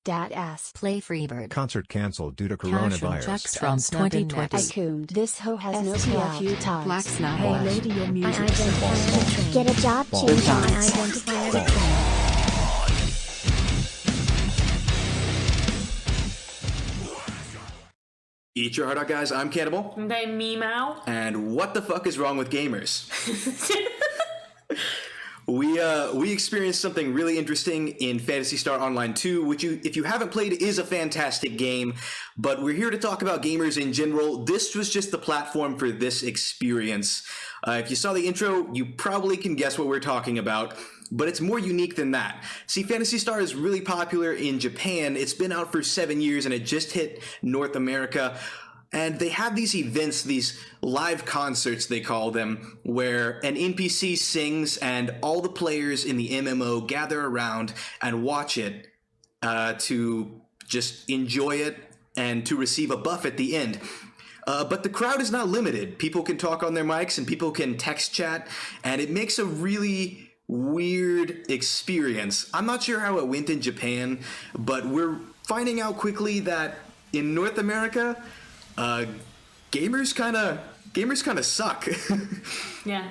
Dat ass. Play Freebird. Concert canceled due to Casual coronavirus. checks from 2020. I coomed. This hoe has no PFU tags. Black snap. Hey Balls. lady, your I music identify as a train. Get a job, Balls. change I my identify as a train. Eat your heart out, guys. I'm Cannibal. And I'm Memow. And what the fuck is wrong with gamers? We experienced something really interesting in Phantasy Star Online 2, which if you haven't played, is a fantastic game. But we're here to talk about gamers in general. This was just the platform for this experience. If you saw the intro, you probably can guess what we're talking about. But it's more unique than that. See, Phantasy Star is really popular in Japan. It's been out for 7 years and it just hit North America. And they have these events, these live concerts, they call them, where an NPC sings and all the players in the MMO gather around and watch it to just enjoy it and to receive a buff at the end. But the crowd is not limited. People can talk on their mics and people can text chat, and it makes a really weird experience. I'm not sure how it went in Japan, but we're finding out quickly that in North America, gamers kind of suck. Yeah,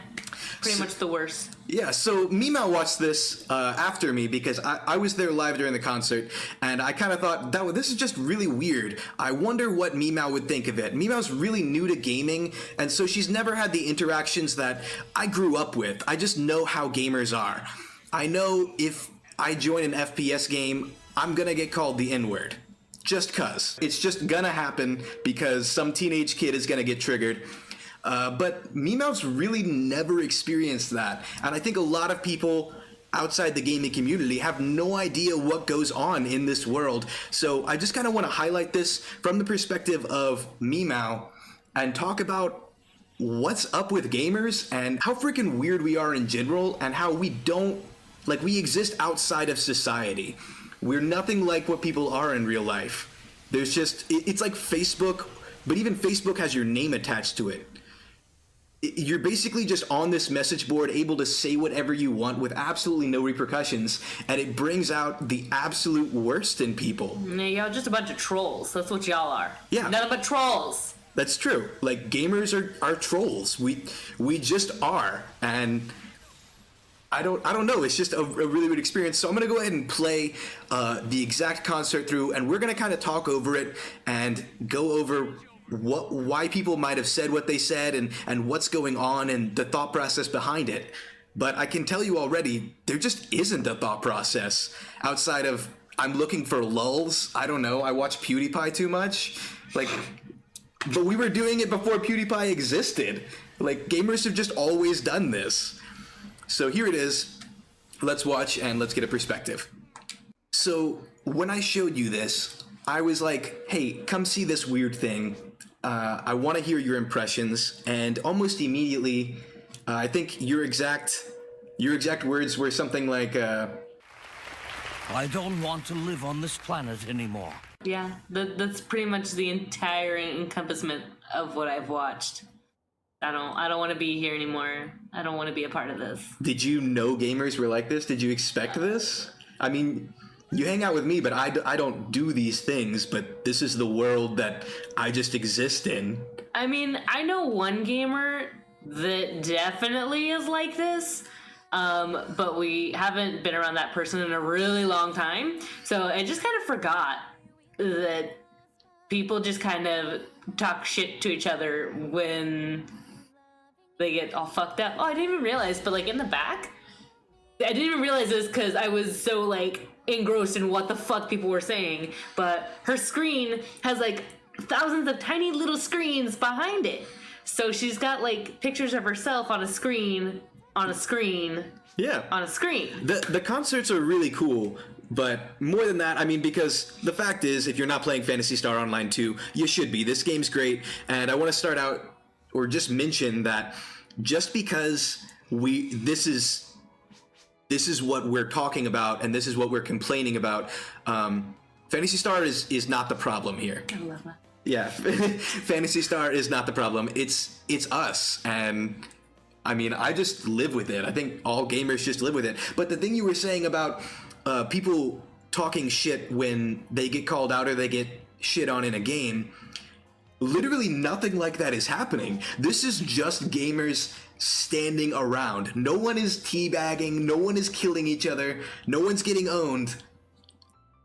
pretty much the worst. Yeah, so Memow watched this after me because I was there live during the concert, and I kind of thought, this is just really weird. I wonder what Memow would think of it. Memow's really new to gaming, and so she's never had the interactions that I grew up with. I just know how gamers are. I know if I join an FPS game, I'm gonna get called the N-word. Just cuz. It's just gonna happen because some teenage kid is gonna get triggered. But Memow's really never experienced that. And I think a lot of people outside the gaming community have no idea what goes on in this world. So I just kind of want to highlight this from the perspective of Memow and talk about what's up with gamers and how freaking weird we are in general and how we exist outside of society. We're nothing like what people are in real life. There's just, it's like Facebook, but even Facebook has your name attached to it. You're basically just on this message board, able to say whatever you want with absolutely no repercussions, and it brings out the absolute worst in people. Yeah, y'all just a bunch of trolls. That's what y'all are. Yeah. Nothing but trolls. That's true. Like, gamers are trolls. We just are, and I don't know. It's just a really weird experience. So I'm going to go ahead and play the exact concert through, and we're going to kind of talk over it and go over why people might have said what they said and what's going on and the thought process behind it. But I can tell you already, there just isn't a thought process outside of I'm looking for lulls. I don't know. I watch PewDiePie too much. But we were doing it before PewDiePie existed. Like, gamers have just always done this. So here it is. Let's watch and let's get a perspective. So when I showed you this, I was like, hey, come see this weird thing. I want to hear your impressions. And almost immediately, I think your exact words were something like, I don't want to live on this planet anymore. Yeah, that's pretty much the entire encompassment of what I've watched. I don't want to be here anymore. I don't want to be a part of this. Did you know gamers were like this? Did you expect this? I mean, you hang out with me, but I don't do these things, but this is the world that I just exist in. I mean, I know one gamer that definitely is like this, but we haven't been around that person in a really long time. So I just kind of forgot that people just kind of talk shit to each other when they get all fucked up. Oh, I didn't even realize, but like in the back, I didn't even realize this because I was so like engrossed in what the fuck people were saying. But her screen has like thousands of tiny little screens behind it. So she's got like pictures of herself on a screen, on a screen, yeah, on a screen. The concerts are really cool. But more than that, I mean, because the fact is, if you're not playing Phantasy Star Online 2, you should be. This game's great, and I want to start out, or just mention that just because this is what we're talking about, and this is what we're complaining about, Phantasy Star is not the problem here. I love that. Yeah, Phantasy Star is not the problem. It's us, and I mean, I just live with it. I think all gamers just live with it. But the thing you were saying about people talking shit when they get called out or they get shit on in a game. Literally nothing like that is happening. This is just gamers standing around. No one is teabagging, no one is killing each other, no one's getting owned.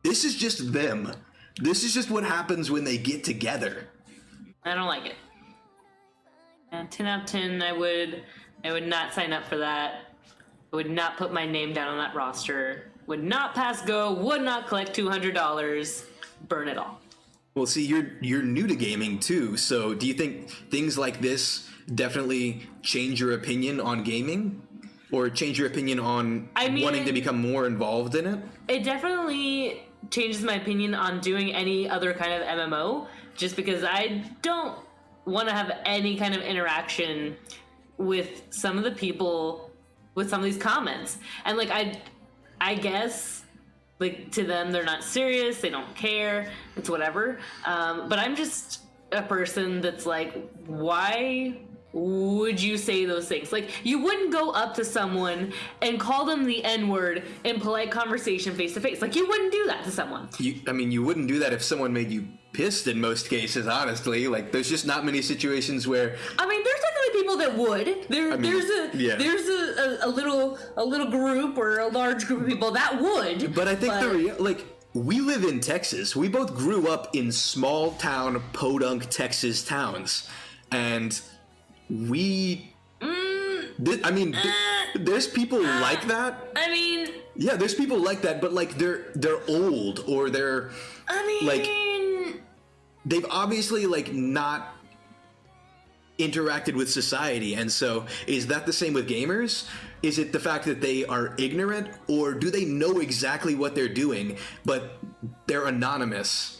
This is just them. This is just what happens when they get together. I don't like it. 10 out of 10, I would not sign up for that. I would not put my name down on that roster. Would not pass go, would not collect $200. Burn it all. Well, see, you're new to gaming too, so do you think things like this definitely change your opinion on gaming? Or change your opinion on wanting to become more involved in it? It definitely changes my opinion on doing any other kind of MMO, just because I don't want to have any kind of interaction with some of the people with some of these comments. And like I guess like to them they're not serious, they don't care, it's whatever. But I'm just a person that's like, why would you say those things? Like, you wouldn't go up to someone and call them the N-word in polite conversation face to face. Like, you wouldn't do that to someone. You wouldn't do that if someone made you pissed in most cases, honestly. Like, there's just not many situations where... I mean, there's definitely people that would. There's a little group or a large group of people that would. But I think we live in Texas. We both grew up in small town, podunk Texas towns. And... there's people like that. I mean, yeah, there's people like that, but like they're old or they're like they've obviously like not interacted with society. And so is that the same with gamers? Is it the fact that they are ignorant, or do they know exactly what they're doing but they're anonymous?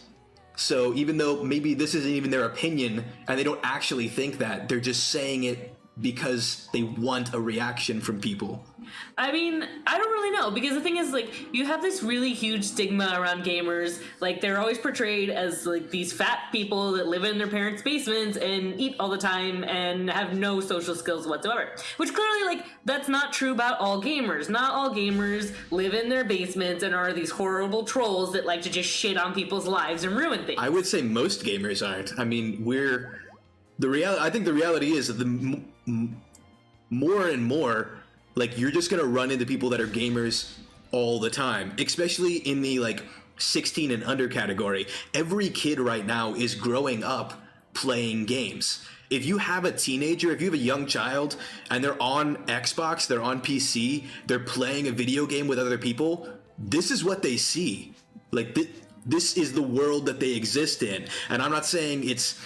So even though maybe this isn't even their opinion and they don't actually think that, they're just saying it because they want a reaction from people. I mean, I don't really know, because the thing is, like, you have this really huge stigma around gamers. Like, they're always portrayed as like these fat people that live in their parents' basements and eat all the time and have no social skills whatsoever. Which clearly, like, that's not true about all gamers. Not all gamers live in their basements and are these horrible trolls that like to just shit on people's lives and ruin things. I would say most gamers aren't. I mean, I think the reality is that the more and more, like, you're just gonna run into people that are gamers all the time, especially in the like 16 and under category. Every kid right now is growing up playing games. If you have a teenager, if you have a young child and they're on Xbox, they're on PC, they're playing a video game with other people, this is what they see. Like, this is the world that they exist in. And I'm not saying it's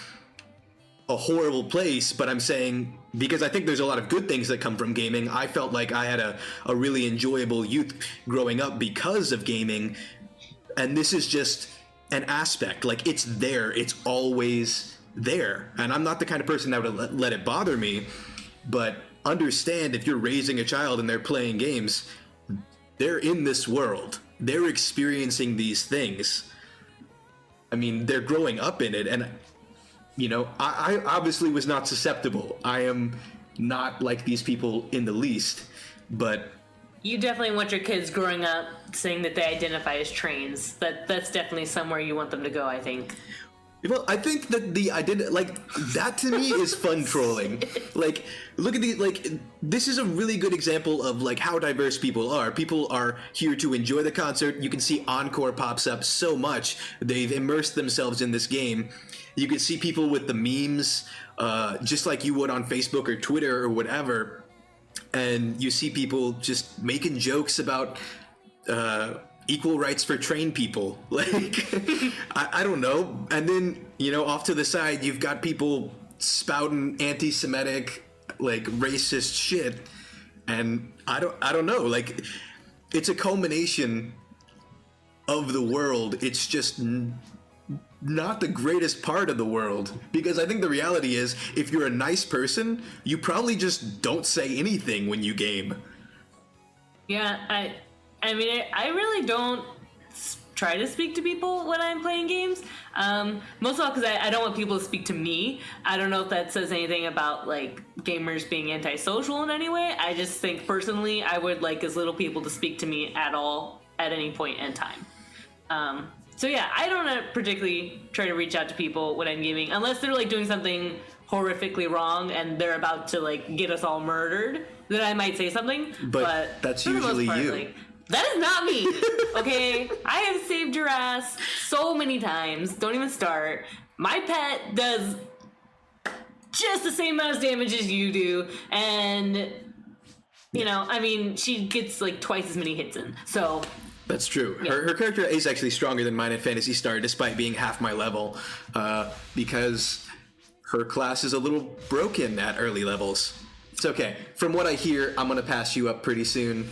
a horrible place, but I'm saying, because I think there's a lot of good things that come from gaming. I felt like I had a really enjoyable youth growing up because of gaming, and this is just an aspect. Like, it's there, it's always there, and I'm not the kind of person that would let it bother me, but understand, if you're raising a child and they're playing games, they're in this world, they're experiencing these things. I mean, they're growing up in it, and you know, I obviously was not susceptible. I am not like these people in the least, but... You definitely want your kids growing up saying that they identify as trains. That's definitely somewhere you want them to go, I think. Well, I think that the identity, like, that to me is fun trolling. Like, look at this is a really good example of, like, how diverse people are. People are here to enjoy the concert. You can see Encore pops up so much. They've immersed themselves in this game. You can see people with the memes, just like you would on Facebook or Twitter or whatever. And you see people just making jokes about equal rights for train people. Like, I don't know. And then, you know, off to the side, you've got people spouting anti-Semitic, like, racist shit. And I don't know. Like, it's a culmination of the world. It's just not the greatest part of the world, because I think the reality is, if you're a nice person, you probably just don't say anything when you game. Yeah, I mean, I really don't try to speak to people when I'm playing games. Most of all because I don't want people to speak to me. I don't know if that says anything about, like, gamers being antisocial in any way. I just think, personally, I would like as little people to speak to me at all at any point in time. So yeah, I don't particularly try to reach out to people when I'm gaming unless they're like doing something horrifically wrong and they're about to like get us all murdered. Then I might say something. But that's for the most usually part, you. like, that is not me. Okay, I have saved your ass so many times. Don't even start. My pet does just the same amount of damage as you do, and you know, I mean, she gets like twice as many hits in. So that's true. Yeah. Her character is actually stronger than mine in Phantasy Star, despite being half my level, because her class is a little broken at early levels. It's okay. From what I hear, I'm gonna pass you up pretty soon.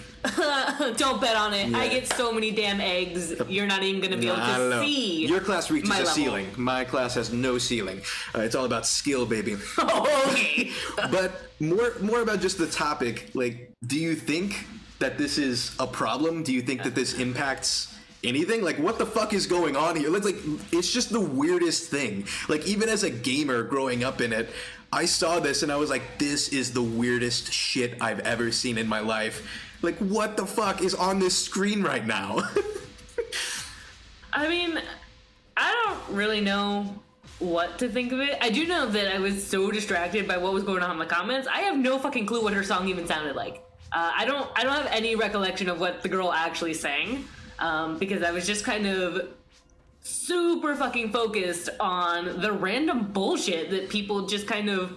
Don't bet on it. Yeah. I get so many damn eggs. You're not even gonna be able I don't to know. see. Your class reaches my a level. ceiling. My class has no ceiling. It's all about skill, baby. Okay. But more about just the topic. Like, do you think that this is a problem? Do you think that this impacts anything? Like, what the fuck is going on here? Like, it's just the weirdest thing. Like, even as a gamer growing up in it, I saw this and I was like, this is the weirdest shit I've ever seen in my life. Like, what the fuck is on this screen right now? I mean, I don't really know what to think of it. I do know that I was so distracted by what was going on in the comments. I have no fucking clue what her song even sounded like. I don't have any recollection of what the girl actually sang, because I was just kind of super fucking focused on the random bullshit that people just kind of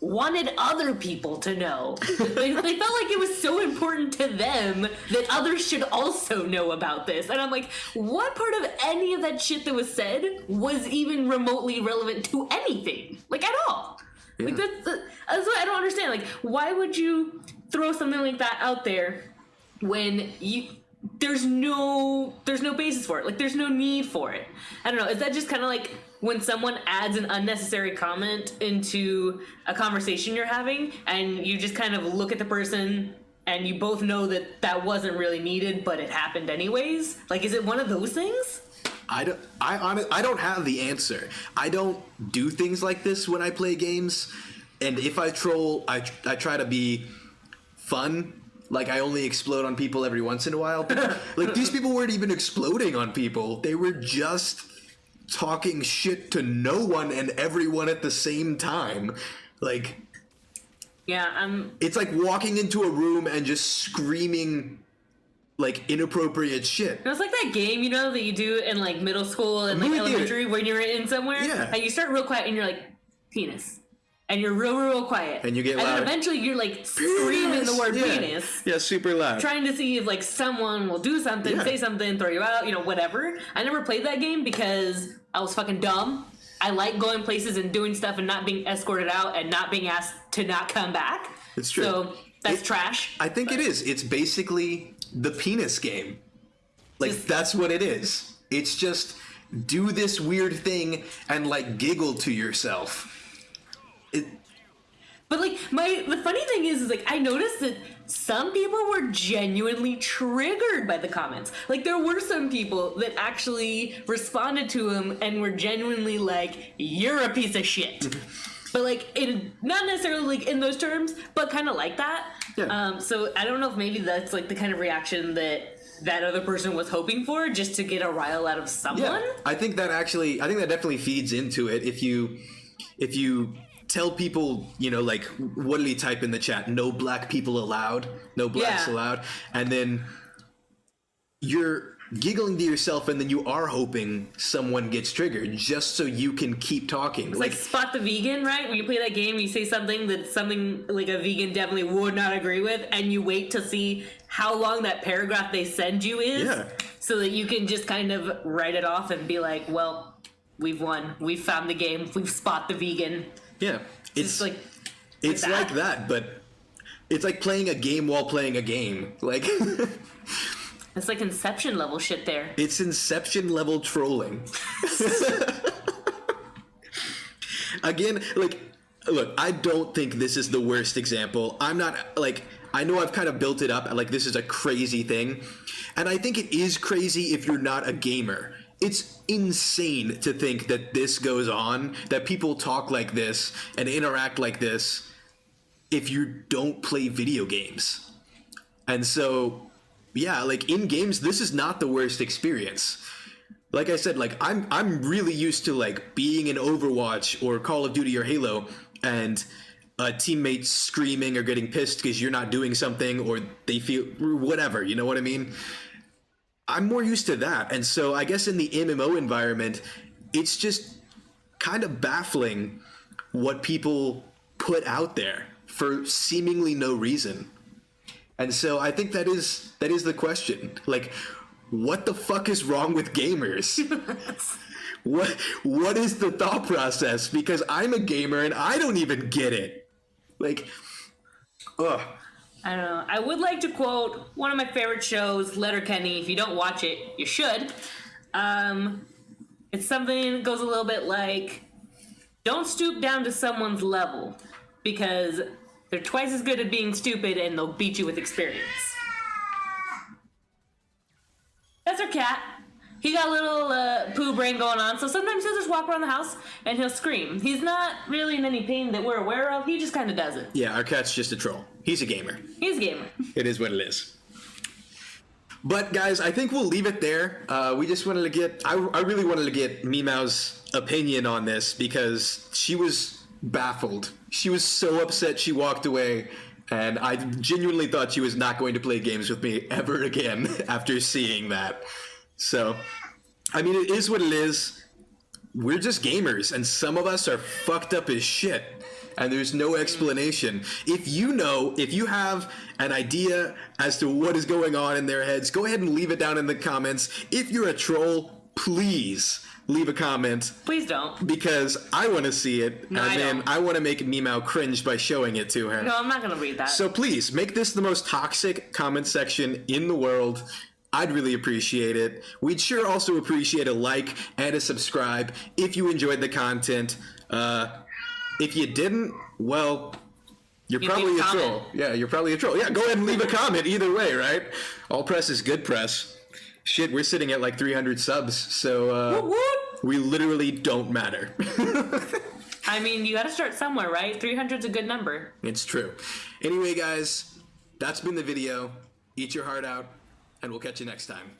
wanted other people to know. They felt like it was so important to them that others should also know about this. And I'm like, what part of any of that shit that was said was even remotely relevant to anything? Like, at all. Yeah. Like, that's what I don't understand. Like, why would you throw something like that out there when there's no basis for it? Like, there's no need for it. I don't know. Is that just kind of like when someone adds an unnecessary comment into a conversation you're having and you just kind of look at the person and you both know that that wasn't really needed, but it happened anyways? Like, is it one of those things? I don't have the answer. I don't do things like this when I play games. And if I troll, I try to be fun. Like, I only explode on people every once in a while. Like, these people weren't even exploding on people. They were just talking shit to no one and everyone at the same time. Like, Yeah, it's like walking into a room and just screaming like inappropriate shit. it was like that game, you know, that you do in like middle school and like Movie theater. elementary when you're in somewhere. Yeah. And you start real quiet and you're like, penis. And you're real quiet. And you get And loud. then eventually you're like screaming the word Yeah. penis. Yeah, super loud. Trying to see if like someone will do something, Yeah. say something, throw you out, you know, whatever. I never played that game because I was fucking dumb. I like going places and doing stuff and not being escorted out and not being asked to not come back. It's true. So that's trash. I think it is. It's basically the penis game. Like, that's what it is. It's just do this weird thing and like giggle to yourself. But like the funny thing is like I noticed that some people were genuinely triggered by the comments. Like there were some people that actually responded to him and were genuinely like, "You're a piece of shit." But like not necessarily like in those terms, but kind of like that. Yeah. So I don't know if maybe that's like the kind of reaction that other person was hoping for, just to get a rile out of someone. Yeah. I think that definitely feeds into it. If you tell people, you know, like, what did he type in the chat? No black people allowed. No blacks Yeah. allowed. And then you're giggling to yourself, and then you are hoping someone gets triggered just so you can keep talking. It's like Spot the Vegan, right? When you play that game, you say something like a vegan definitely would not agree with, and you wait to see how long that paragraph they send you is, Yeah. so that you can just kind of write it off and be like, well, we've won. We've found the game. We've spot the vegan. yeah, It's like it's like that, but it's like playing a game while playing a game. Like it's like Inception level shit there. it's Inception level trolling. Again, like, look, I don't think this is the worst example. I'm not, like, I know I've kind of built it up like this is a crazy thing, and I think it is crazy if you're not a gamer. It's insane to think that this goes on, that people talk like this and interact like this if you don't play video games. And so, yeah, like, in games, this is not the worst experience. like I said, like I'm really used to like being in Overwatch or Call of Duty or Halo and a teammate screaming or getting pissed because you're not doing something or they feel whatever, you know what I mean? I'm more used to that. And so I guess in the MMO environment, it's just kind of baffling what people put out there for seemingly no reason. And so I think that is the question. Like, what the fuck is wrong with gamers? What is the thought process? Because I'm a gamer and I don't even get it. Like, ugh. I don't know. I would like to quote one of my favorite shows, Letterkenny. If you don't watch it, you should. It's something that goes a little bit like, don't stoop down to someone's level because they're twice as good at being stupid and they'll beat you with experience. That's our cat. He got a little poo brain going on, so sometimes he'll just walk around the house and he'll scream. He's not really in any pain that we're aware of. He just kind of does it. Yeah, our cat's just a troll. He's a gamer. He's a gamer. It is what it is. But guys, I think we'll leave it there. We just wanted to get, I really wanted to get Memow's opinion on this because she was baffled. She was so upset she walked away, and I genuinely thought she was not going to play games with me ever again after seeing that. So, I mean, it is what it is. We're just gamers, and some of us are fucked up as shit, and there's no explanation. If you have an idea as to what is going on in their heads, go ahead and leave it down in the comments. If you're a troll, please leave a comment. Please don't. Because I want to see it, No, and then don't. I want to make Memow cringe by showing it to her. No, I'm not going to read that. So please, make this the most toxic comment section in the world. I'd really appreciate it. We'd sure also appreciate a like and a subscribe if you enjoyed the content. If you didn't, well, you're probably a troll. Yeah, you're probably a troll. Yeah, go ahead and leave a comment either way, right? All press is good press. Shit, we're sitting at like 300 subs, so we literally don't matter. I mean, you got to start somewhere, right? 300's a good number. It's true. Anyway, guys, that's been the video. Eat your heart out, and we'll catch you next time.